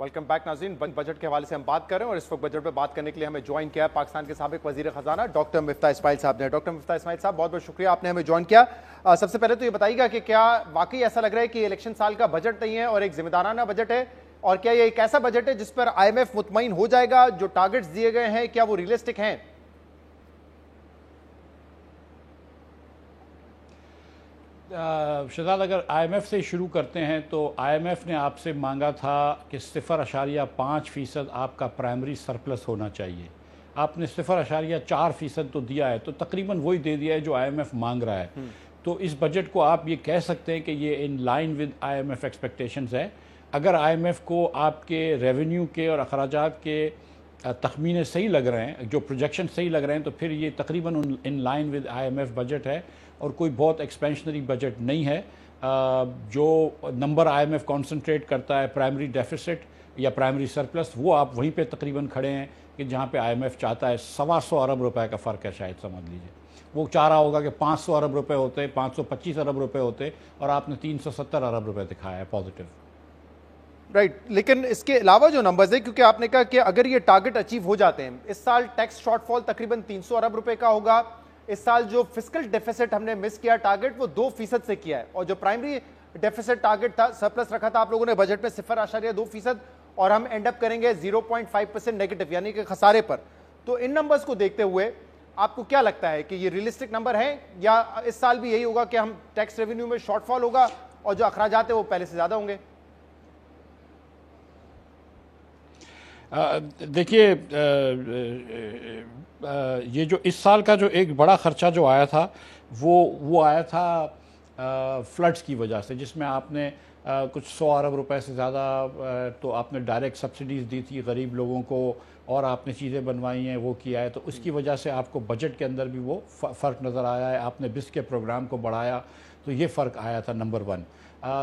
Welcome back नाज़रीन। Budget के हवाले से हम बात कर रहे हैं और इस वक्त बजट पे बात करने के लिए हमें ज्वाइन किया है पाकिस्तान के साबिक वजीर खजाना डॉक्टर मिफ्ताह इस्माइल साहब ने। डॉक्टर मिफ्ताह इस्माइल साहब, बहुत बहुत शुक्रिया, आपने हमें ज्वाइन किया। सबसे पहले तो ये बताइएगा कि क्या वाकई ऐसा लग रहा है कि इलेक्शन साल का बजट नहीं है और एक जिम्मेदाराना बजट है, और क्या ये एक ऐसा बजट है जिस पर IMF मुतमईन हो जाएगा, जो टारगेट्स दिए गए हैं क्या वो रियलिस्टिक हैं? शहजाद, अगर IMF से शुरू करते हैं तो IMF ने आपसे मांगा था कि 0.5% आपका प्राइमरी सरप्लस होना चाहिए। आपने 0.4% तो दिया है, तो तकरीबन वही दे दिया है जो IMF मांग रहा है। तो इस बजट को आप ये कह सकते हैं कि ये in line with IMF expectations है। अगर IMF को आपके रेवेन्यू के और अखराजात के तखमीने सही लग रहे हैं, जो प्रोजेक्शन सही लग रहे हैं, तो फिर ये तकरीबन in line with IMF budget है और कोई बहुत एक्सपेंशनरी बजट नहीं है। जो नंबर IMF कॉन्सेंट्रेट करता है प्राइमरी डेफिसिट या प्राइमरी सरप्लस, वो आप वहीं पे तकरीबन खड़े हैं कि जहाँ पे IMF चाहता है। 125 अरब रुपए का फ़र्क है, शायद समझ लीजिए। वो चाह रहा होगा कि 500 अरब रुपए होते, 525 अरब रुपए होते, और आपने 370 अरब रुपए दिखाया है पॉजिटिव। राइट, लेकिन इसके अलावा जो नंबर्स है, क्योंकि आपने कहा कि अगर ये टारगेट अचीव हो जाते हैं, इस साल टैक्स शॉर्टफॉल तकरीबन 300 अरब रुपए का होगा। इस साल जो फिस्कल डेफिसिट हमने मिस किया टारगेट, वो 2% से किया है, और जो प्राइमरी डेफिसिट टारगेट था, सरप्लस रखा था आप लोगों ने बजट में 0.2%, और हम एंड अप करेंगे 0.5% नेगेटिव, यानी कि खसारे पर। तो इन नंबर्स को देखते हुए आपको क्या लगता है कि ये रियलिस्टिक नंबर है, या इस साल भी यही होगा कि हम टैक्स रेवेन्यू में शॉर्टफॉल होगा और जो अखराजात है वो पहले से ज्यादा होंगे? देखिए, ये जो इस साल का जो एक बड़ा ख़र्चा जो आया था, वो आया था फ्लड्स की वजह से, जिसमें आपने कुछ 100 अरब रुपए से ज़्यादा तो आपने डायरेक्ट सब्सिडीज़ दी थी गरीब लोगों को, और आपने चीज़ें बनवाई हैं, वो किया है। तो उसकी वजह से आपको बजट के अंदर भी वो फ़र्क नज़र आया है। आपने बिस्क के प्रोग्राम को बढ़ाया, तो ये फ़र्क आया था नंबर 1।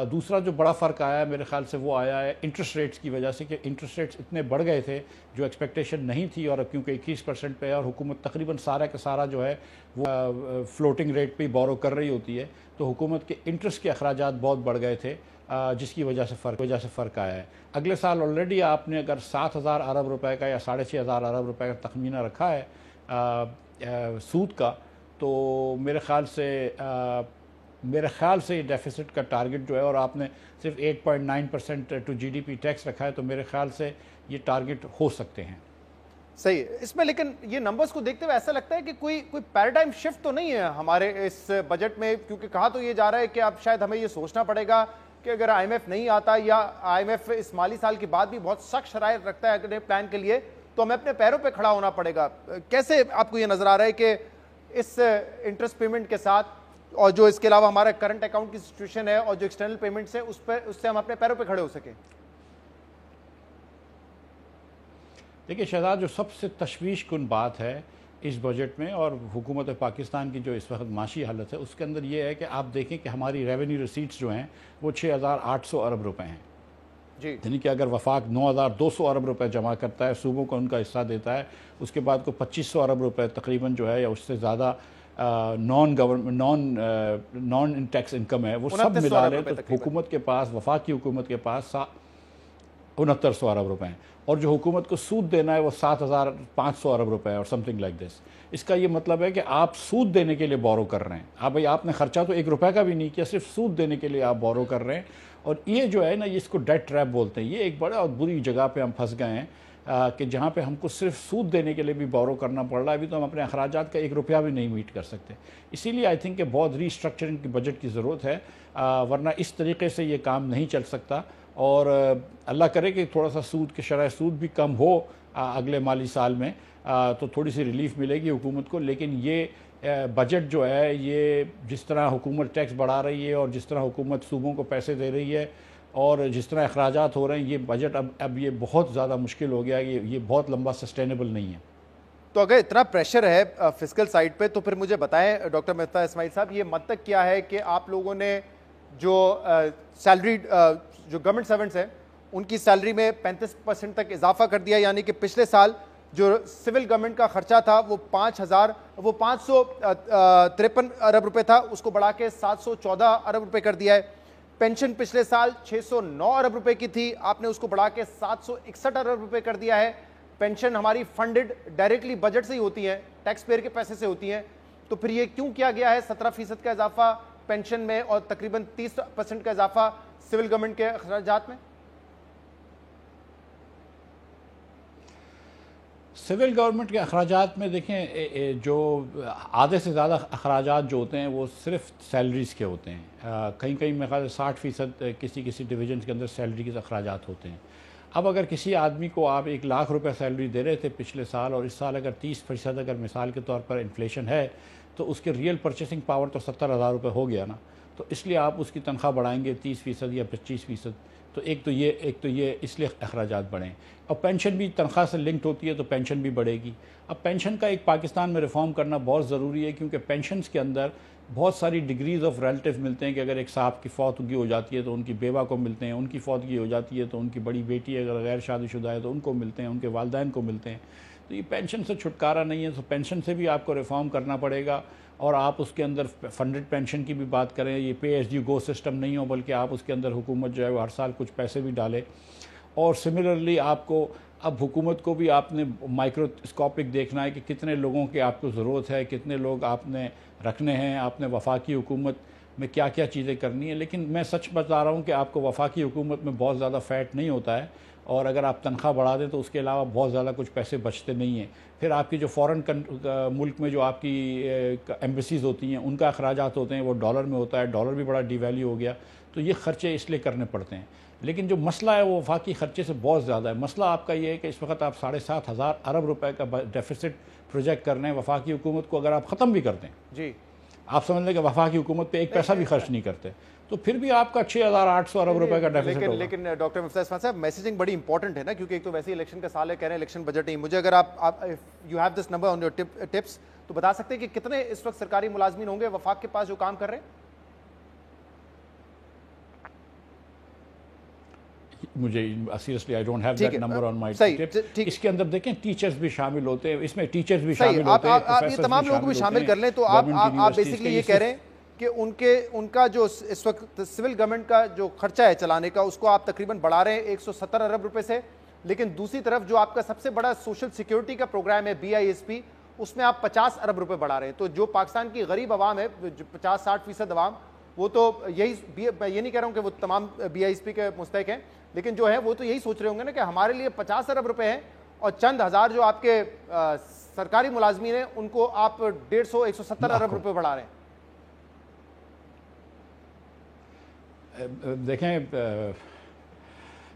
दूसरा जो बड़ा फ़र्क आया है मेरे ख्याल से, वो आया है इंटरेस्ट रेट्स की वजह से, कि इंटरेस्ट रेट्स इतने बढ़ गए थे जो एक्सपेक्टेशन नहीं थी, और क्योंकि 21% पे है और हुकूमत तकरीबन सारा का सारा जो है वो फ्लोटिंग रेट पे बोरो कर रही होती है, तो हुकूमत के इंटरेस्ट के अखराजात बहुत बढ़ गए थे, जिसकी वजह से फ़र्क आया है। अगले साल ऑलरेडी आपने अगर 7,000 अरब रुपए का या 6,500 अरब रुपए का तखमीना रखा है सूद का, तो मेरे ख्याल से ये डेफिसिट का टारगेट जो है, और आपने सिर्फ 8.9% टू GDP टैक्स रखा है, तो मेरे ख्याल से ये टारगेट हो सकते हैं। सही है इसमें, लेकिन ये नंबर्स को देखते हुए ऐसा लगता है कि कोई पैराडाइम शिफ्ट तो नहीं है हमारे इस बजट में, क्योंकि कहा तो ये जा रहा है कि अब शायद हमें ये सोचना पड़ेगा कि अगर IMF नहीं आता, या IMF इस माली साल के बाद भी बहुत सख्त शराइत रखता है अगले प्लान के लिए, तो हमें अपने पैरों पे खड़ा होना पड़ेगा। कैसे आपको ये नजर आ रहा है कि इस इंटरेस्ट पेमेंट के साथ, और जो इसके अलावा हमारा करंट अकाउंट की सिचुएशन है और जो एक्सटर्नल पेमेंट्स है, उससे हम अपने पैरों पे खड़े हो सके? देखिए शहजाद, जो सबसे तशवीश कुन बात है इस बजट में और हुकूमत पाकिस्तान की जो इस वक्त माशी हालत है, उसके अंदर ये है कि आप देखें कि हमारी रेवेन्यू रिसीट्स जो हैं वो 6,800 अरब रुपए हैं जी। यानी कि अगर वफाक 9,200 अरब रुपए जमा करता है, सूबों को उनका हिस्सा देता है, उसके बाद को 2,500 अरब रुपए तकरीबन जो है, या उससे ज़्यादा नॉन टैक्स इनकम है, वो सब मिला लें तो हुकूमत के पास, वफाक की हुकूमत के पास 6900 अरब रुपए हैं, और जो हुकूमत को सूद देना है वो 7,500 अरब रुपए है, और समथिंग लाइक दिस। इसका ये मतलब है कि आप सूद देने के लिए बोरो कर रहे हैं। आप भाई, आपने खर्चा तो 1 रुपए का भी नहीं किया, सिर्फ सूद देने के लिए आप बोरो कर रहे हैं। और ये जो है ना, इसको डेट ट्रैप बोलते हैं। ये एक बड़ा और बुरी जगह पे हम फंस गए हैं कि जहाँ पे हमको सिर्फ सूद देने के लिए भी बोरो करना पड़ रहा है। अभी तो हम अपने अखराजात का 1 रुपया भी नहीं मीट कर सकते। इसीलिए आई थिंक कि बहुत रीस्ट्रक्चरिंग की बजट की ज़रूरत है, वरना इस तरीके से ये काम नहीं चल सकता। और अल्लाह करे कि थोड़ा सा सूद के शरह सूद भी कम हो अगले माली साल में, तो थोड़ी सी रिलीफ मिलेगी हुकूमत को। लेकिन ये बजट जो है, ये जिस तरह हुकूमत टैक्स बढ़ा रही है और जिस तरह हुकूमत सूबों को पैसे दे रही है और जिस तरह अखराजात हो रहे हैं, ये बजट अब ये बहुत ज़्यादा मुश्किल हो गया है। ये बहुत लंबा सस्टेनेबल नहीं है। तो अगर इतना प्रेशर है फिस्कल साइड पे, तो फिर मुझे बताएं डॉक्टर मिफ्ताह इस्माइल साहब, ये मद तक क्या है कि आप लोगों ने जो सैलरी जो गवर्नमेंट सर्वेंट्स हैं उनकी सैलरी में 35% तक इजाफा कर दिया, यानी कि पिछले साल जो सिविल गवर्नमेंट का खर्चा था वो 553 अरब रुपए था, उसको बढ़ा के 714 अरब रुपए कर दिया है। पेंशन पिछले साल 609 अरब रुपए की थी, आपने उसको बढ़ा के 761 अरब रुपए कर दिया है। पेंशन हमारी फंडेड डायरेक्टली बजट से ही होती है, टैक्स पेयर के पैसे से होती है, तो फिर ये क्यों किया गया है 17% का इजाफा पेंशन में और तकरीबन 30% का इजाफा सिविल गवर्नमेंट के अखराजात में? सिविल गवर्नमेंट के अखराजात में देखें, जो आधे से ज़्यादा अखराजात जो होते हैं वो सिर्फ सैलरीज़ के होते हैं। कहीं कहीं मेरे ख्याल से 60% किसी किसी डिवीजन के अंदर सैलरी के अखराजात होते हैं। अब अगर किसी आदमी को आप 1 लाख रुपए सैलरी दे रहे थे पिछले साल और इस साल अगर 30% अगर मिसाल के तौर पर इन्फ्लेशन है तो उसके रियल परचेसिंग पावर तो 70,000 रुपये हो गया ना, तो इसलिए आप उसकी तनख्वाह बढ़ाएंगे 30% या 25%। तो एक तो ये इसलिए अखराजात बढ़ें। और पेंशन भी तनख्वाह से लिंक्ड होती है तो पेंशन भी बढ़ेगी। अब पेंशन का एक पाकिस्तान में रिफॉर्म करना बहुत ज़रूरी है, क्योंकि पेंशन्स के अंदर बहुत सारी डिग्रीज़ ऑफ रिलेटिव मिलते हैं कि अगर एक साहब की फौतगी हो जाती है तो उनकी बेवा को मिलते हैं, उनकी फौतगी हो जाती है तो उनकी बड़ी बेटी अगर गैर शादीशुदा है तो उनको मिलते हैं, उनके वालिदैन को मिलते हैं। तो ये पेंशन से छुटकारा नहीं है, तो पेंशन से भी आपको रिफॉर्म करना पड़ेगा। और आप उसके अंदर फंडेड पेंशन की भी बात करें, ये पे एज यू गो सिस्टम नहीं हो, बल्कि आप उसके अंदर हुकूमत जो है वो हर साल कुछ पैसे भी डाले। और सिमिलरली आपको अब हुकूमत को भी आपने माइक्रोस्कोपिक देखना है कि कितने लोगों की आपको ज़रूरत है, कितने लोग आपने रखने हैं, आपने वफाकी हुकूमत में क्या क्या चीज़ें करनी है। लेकिन मैं सच बता रहा हूँ कि आपको वफाकी हुकूमत में बहुत ज़्यादा फ़ैट नहीं होता है, और अगर आप तनख्वाह बढ़ा दें तो उसके अलावा बहुत ज़्यादा कुछ पैसे बचते नहीं हैं। फिर आपकी जो फ़ॉरेन मुल्क में जो आपकी एम्बेसीज़ होती हैं उनका अखराजात होते हैं वो डॉलर में होता है, डॉलर भी बड़ा डिवैल्यू हो गया, तो ये ख़र्चे इसलिए करने पड़ते हैं। लेकिन जो मसला है वो वफाकी ख़र्चे से बहुत ज़्यादा है। मसला आपका ये है कि इस वक्त आप 7,500 अरब रुपए का डेफिसिट प्रोजेक्ट कर रहे हैं। वफाकी हुकूमत को अगर आप ख़त्म भी कर दें जी, आप समझ लें कि वफाकी हुकूमत पे एक पैसा भी खर्च नहीं करते, तो फिर भी आपका 6,800 अरब रुपए का डेफिसिट होगा। लेकिन डॉक्टर मिफ्ताह इस्माइल साहब, मैसेजिंग बड़ी इंपॉर्टेंट है ना, क्योंकि एक तो वैसे ही इलेक्शन का साल है, कह रहे हैं इलेक्शन बजट नहीं। मुझे अगर आप you have this number on your tips तो बता सकते हैं कि कितने इस वक्त सरकारी मुलाजमीन होंगे वफाक के पास जो काम कर रहे हैं? मुझे seriously I don't have that number on my tip. इसके अंदर देखें टीचर्स भी शामिल होते हैं, इसमें टीचर्स भी शामिल होते हैं, आप ये तमाम लोग भी शामिल कर लें। तो आप बेसिकली ये कह रहे हैं कि उनका जो इस वक्त सिविल गवर्नमेंट का जो खर्चा है चलाने का, उसको आप तकरीबन बढ़ा रहे हैं 170 अरब रुपए से। लेकिन दूसरी तरफ जो आपका सबसे बड़ा सोशल सिक्योरिटी का प्रोग्राम है BISP, उसमें आप 50 अरब रुपए बढ़ा रहे हैं। तो जो पाकिस्तान की गरीब आवाम है, 50-60% आवाम, वो तो यही, मैं ये नहीं कह रहा हूँ कि वो तमाम BISP के मुस्तहिक हैं, लेकिन जो है वो तो यही सोच रहे होंगे ना कि हमारे लिए 50 अरब रुपए हैं और चंद हज़ार जो आपके सरकारी मुलाजमीन हैं उनको आप 150-170 अरब रुपए बढ़ा रहे हैं। देखें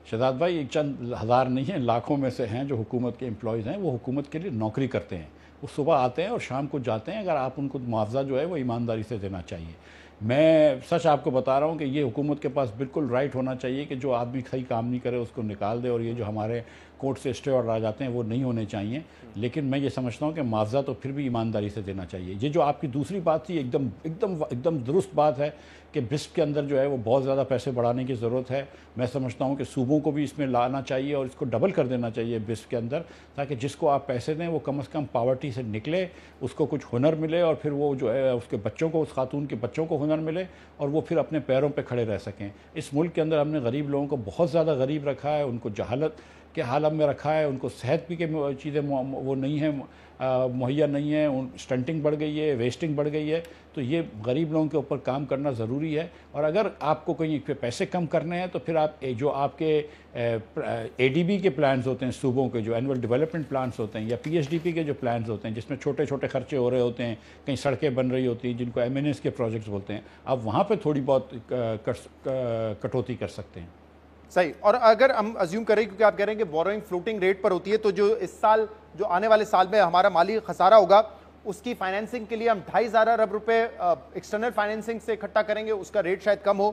शहजाद भाई, चंद हज़ार नहीं हैं, लाखों में से हैं जो हुकूमत के एम्प्लॉयज़ हैं, वो हुकूमत के लिए नौकरी करते हैं। वो सुबह आते हैं और शाम को जाते हैं। अगर आप उनको मुआवजा जो है वो ईमानदारी से देना चाहिए। मैं सच आपको बता रहा हूँ कि ये हुकूमत के पास बिल्कुल राइट होना चाहिए कि जो आदमी सही काम नहीं करे उसको निकाल दे, और ये जो हमारे कोर्ट से स्टे ऑर्डर आ जाते हैं वो नहीं होने चाहिए। लेकिन मैं ये समझता हूँ कि मुआवजा तो फिर भी ईमानदारी से देना चाहिए। ये जो आपकी दूसरी बात थी एकदम एकदम एकदम दुरुस्त बात है कि बिस्प के अंदर जो है वो बहुत ज़्यादा पैसे बढ़ाने की ज़रूरत है। मैं समझता हूँ कि सूबों को भी इसमें लाना चाहिए और इसको डबल कर देना चाहिए बिस्प के अंदर, ताकि जिसको आप पैसे दें वो कम से कम पावर्टी से निकले, उसको कुछ हुनर मिले, और फिर वो जो है उसके बच्चों को, उस खातून के बच्चों को हुनर मिले और वो फिर अपने पैरों पर खड़े रह सकें। इस मुल्क के अंदर हमने गरीब लोगों को बहुत ज़्यादा गरीब रखा है, उनको जहालत के हालत में रखा है, उनको सेहत भी के चीज़ें वो नहीं हैं, मुहैया नहीं है, स्टंटिंग बढ़ गई है, वेस्टिंग बढ़ गई है। तो ये गरीब लोगों के ऊपर काम करना ज़रूरी है। और अगर आपको कहीं पे पैसे कम करने हैं तो फिर आप जो आपके ADB के प्लान्स होते हैं, सूबों के जो एनुअल डेवलपमेंट प्लान्स होते हैं, या PSDP के जो प्लान्स होते हैं जिसमें छोटे छोटे खर्चे हो रहे होते हैं, कहीं सड़कें बन रही होती हैं जिनको MNS के प्रोजेक्ट्स बोलते हैं, आप वहाँ पर थोड़ी बहुत कटौती कर सकते हैं। सही। और अगर हम अज्यूम करें, क्योंकि आप कह रहे हैं कि बोरोइंग फ्लोटिंग रेट पर होती है, तो जो इस साल, जो आने वाले साल में हमारा माली खसारा होगा, उसकी फाइनेंसिंग के लिए हम 2,500 अरब रुपए एक्सटर्नल फाइनेंसिंग से इकट्ठा करेंगे, उसका रेट शायद कम हो।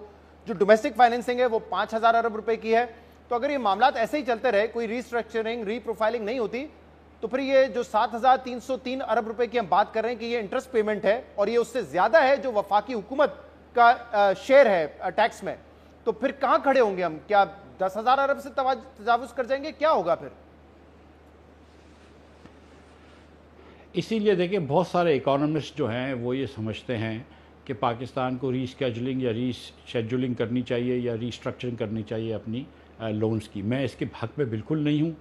जो डोमेस्टिक फाइनेंसिंग है वो 5,000 अरब रुपए की है। तो अगर ये मामला ऐसे ही चलते रहे, कोई रीस्ट्रक्चरिंग, रीप्रोफाइलिंग नहीं होती, तो फिर ये जो 7,303 अरब रुपए की हम बात कर रहे हैं कि ये इंटरेस्ट पेमेंट है, और ये उससे ज्यादा है जो वफाकी हुकूमत का शेयर है टैक्स में, तो फिर कहां खड़े होंगे हम? क्या 10,000 अरब से तजावुज कर जाएंगे? क्या होगा फिर? इसीलिए देखिए बहुत सारे इकोनॉमिस्ट जो हैं वो ये समझते हैं कि पाकिस्तान को रीस्केजुलिंग या रीशेड्यूलिंग करनी चाहिए या रीस्ट्रक्चरिंग करनी चाहिए अपनी लोन्स की। मैं इसके हक़ में बिल्कुल नहीं हूँ।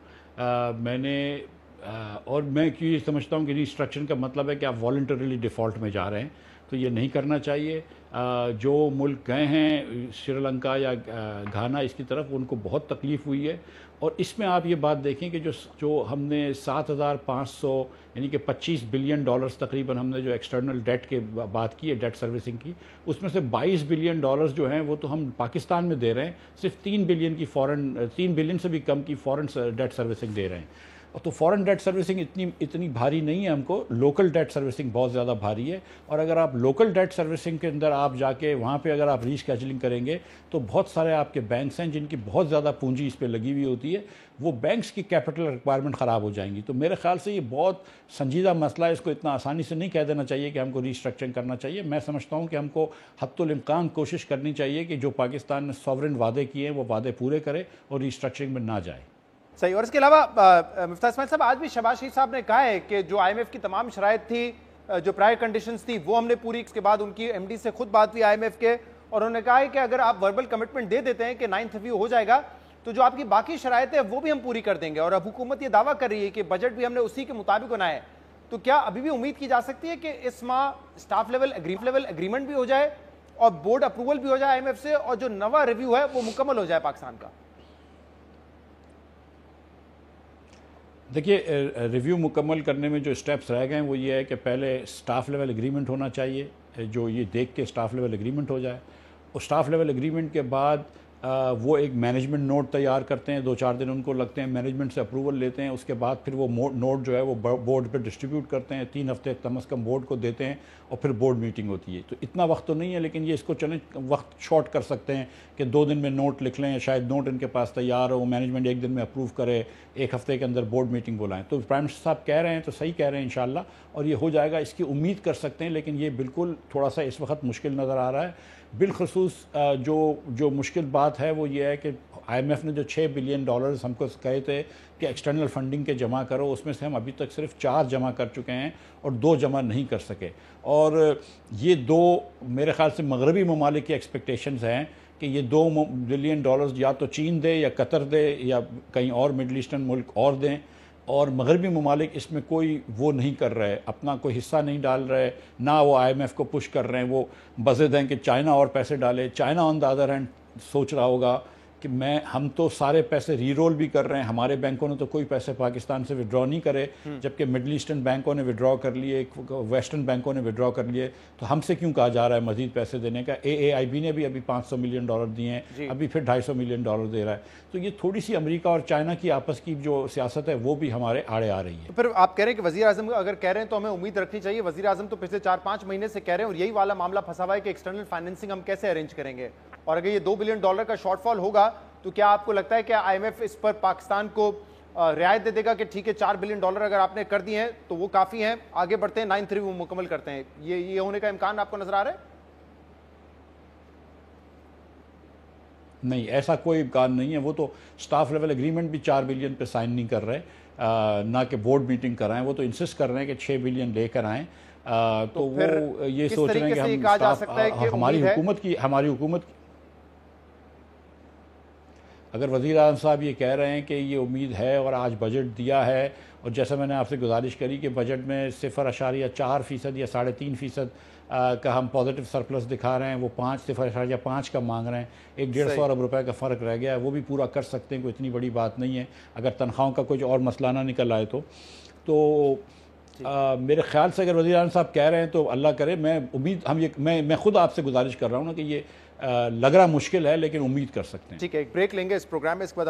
और मैं क्यों ये समझता हूँ कि रीस्ट्रक्चरिंग का मतलब है कि आप वॉलंटरीली डिफ़ॉल्ट में जा रहे हैं, तो ये नहीं करना चाहिए। जो मुल्क गए हैं श्रीलंका या घाना इसकी तरफ, उनको बहुत तकलीफ़ हुई है। और इसमें आप ये बात देखें कि जो हमने 7,500 यानी कि 25 बिलियन डॉलर्स तकरीबन हमने जो एक्सटर्नल डेट के बात की है, डेट सर्विसिंग की, उसमें से 22 बिलियन डॉलर्स जो हैं वो तो हम पाकिस्तान में दे रहे हैं। सिर्फ 3 बिलियन से भी कम की फ़ॉरेन डेट सर्विसिंग दे रहे हैं। तो फॉरेन डेट सर्विसिंग इतनी भारी नहीं है हमको, लोकल डेट सर्विसिंग बहुत ज़्यादा भारी है। और अगर आप लोकल डेट सर्विसिंग के अंदर आप जाके वहाँ पे अगर आप रीस्केजुलिंग करेंगे तो बहुत सारे आपके बैंक्स हैं जिनकी बहुत ज़्यादा पूंजी इस पे लगी हुई होती है, वो बैंक्स की कैपिटल रिक्वायरमेंट ख़राब हो जाएंगी। तो मेरे ख्याल से ये बहुत संजीदा मसला है, इसको इतना आसानी से नहीं कह देना चाहिए कि हमको रीस्ट्रक्चरिंग करना चाहिए। मैं समझता हूँ कि हमको हत्तुल इम्कान कोशिश करनी चाहिए कि जो पाकिस्तान ने सॉवरेन वादे किए हैं वो वादे पूरे करे और रीस्ट्रक्चरिंग में ना जाए। सही। और इसके अलावा मुफ्ती इस्माइल साहब, आज भी शहबाज शरीफ साहब ने कहा है कि जो IMF की तमाम शराइत थी, जो प्रायर कंडीशंस थी, वो हमने पूरी। इसके बाद उनकी MD से खुद बात हुई IMF के, और उन्होंने कहा है कि अगर आप वर्बल कमिटमेंट दे देते हैं कि 9th रिव्यू हो जाएगा, तो जो आपकी बाकी शराइत है वो भी हम पूरी कर देंगे। और अब हुकूमत ये दावा कर रही है कि बजट भी हमने उसी के मुताबिक बनाया है। तो क्या अभी भी उम्मीद की जा सकती है कि इस माह स्टाफ लेवल एग्रीमेंट भी हो जाए और बोर्ड अप्रूवल भी हो जाए IMF से, और जो नवा रिव्यू है वो मुकम्मल हो जाए पाकिस्तान का? देखिए, रिव्यू मुकम्मल करने में जो स्टेप्स रह गए हैं वो ये है कि पहले स्टाफ लेवल एग्रीमेंट होना चाहिए, जो ये देख के स्टाफ लेवल एग्रीमेंट हो जाए। और स्टाफ लेवल एग्रीमेंट के बाद वो एक मैनेजमेंट नोट तैयार करते हैं, 2-4 दिन उनको लगते हैं, मैनेजमेंट से अप्रूवल लेते हैं। उसके बाद फिर वो नोट जो है वो बोर्ड पे डिस्ट्रीब्यूट करते हैं, 3 हफ्ते कम अज़ कम बोर्ड को देते हैं, और फिर बोर्ड मीटिंग होती है। तो इतना वक्त तो नहीं है, लेकिन ये इसको चलें वक्त शॉर्ट कर सकते हैं कि 2 दिन में नोट लिख लें, शायद नोट इनके पास तैयार हो, मैनेजमेंट 1 दिन में अप्रूव करे, 1 हफ्ते के अंदर बोर्ड मीटिंग बुलाएं। तो प्राइम मिनिस्टर साहब कह रहे हैं तो सही कह रहे हैं इंशाल्लाह, और ये हो जाएगा, इसकी उम्मीद कर सकते हैं। लेकिन ये बिल्कुल थोड़ा सा इस वक्त मुश्किल नज़र आ रहा है। बिलखसूस जो मुश्किल बात है वो ये है कि IMF ने जो 6 बिलियन डॉलर्स हमको कहे थे कि एक्सटर्नल फंडिंग के जमा करो, उसमें से हम अभी तक सिर्फ 4 जमा कर चुके हैं और 2 जमा नहीं कर सके। और ये 2 मेरे ख्याल से मगरबी ममालिक की एक्सपेक्टेशंस हैं कि ये 2 बिलियन डॉलर्स या तो चीन दे या कतर दे या कहीं और मिडल ईस्टर्न मुल्क और दें। और मगरबी ममालिक इसमें कोई वो नहीं कर रहे, अपना कोई हिस्सा नहीं डाल रहे, ना वो IMF को पुश कर रहे हैं। वो बज़द हैं कि चाइना और पैसे डाले। China on the other hand सोच रहा होगा कि हम तो सारे पैसे रीरोल भी कर रहे हैं, हमारे बैंकों ने तो कोई पैसे पाकिस्तान से विड्रॉ नहीं करे, जबकि मिडल ईस्टर्न बैंकों ने विड्रॉ कर लिए, वेस्टर्न बैंकों ने विड्रॉ कर लिए। तो हमसे क्यों कहा जा रहा है मजीद पैसे देने का? AAIB ने भी अभी $500 मिलियन दिए हैं, अभी फिर $250 मिलियन दे रहा है। तो ये थोड़ी सी अमेरिका और चाइना की आपस की जो सियासत है वो भी हमारे आड़े आ रही है। तो फिर आप कह रहे हैं कि वज़ीर आज़म अगर कह रहे हैं तो हमें उम्मीद रखनी चाहिए। वज़ीर आज़म तो पिछले 4-5 महीने से कह रहे हैं, और यही वाला मामला फंसा हुआ है कि एक्सटर्नल फाइनेंसिंग हम कैसे अरेंज करेंगे। और अगर ये $2 बिलियन का शॉर्टफॉल होगा तो क्या आपको लगता है कि IMF इस पर पाकिस्तान को रियायत दे देगा कि ठीक है, $4 बिलियन अगर आपने कर दिए हैं तो वो काफ़ी हैं, आगे बढ़ते हैं, 9th रिव्यू मुकम्मल करते हैं? ये होने का इम्कान आपको नजर आ रहा है? नहीं, ऐसा कोई इम्कान नहीं है। वो तो स्टाफ लेवल एग्रीमेंट भी 4 बिलियन पे साइन नहीं कर रहे, ना कि बोर्ड मीटिंग कराएं। वो तो इंसिस्ट कर रहे हैं कि 6 बिलियन लेकर आएँ। तो वो ये सोच रहे हैं कि हमारी हुकूमत की अगर वज़ीर आज़म साहब ये कह रहे हैं कि ये उम्मीद है और आज बजट दिया है, और जैसा मैंने आपसे गुजारिश करी कि बजट में 0.4% या 3.5% का हम पॉजिटिव सरप्लस दिखा रहे हैं, वो 0.5 का मांग रहे हैं, 1-1.5 अरब रुपए का फ़र्क रह गया है, वो भी पूरा कर सकते हैं, कोई इतनी बड़ी बात नहीं है अगर तनख्वाहों का कुछ और मसला ना निकल आए तो मेरे ख्याल से अगर वज़ीर आज़म साहब कह रहे हैं तो अल्लाह करे। मैं खुद आपसे गुजारिश कर रहा हूँ ना कि ये लग रहा मुश्किल है, लेकिन उम्मीद कर सकते हैं। ठीक है, एक ब्रेक लेंगे इस प्रोग्राम में, इसके बाद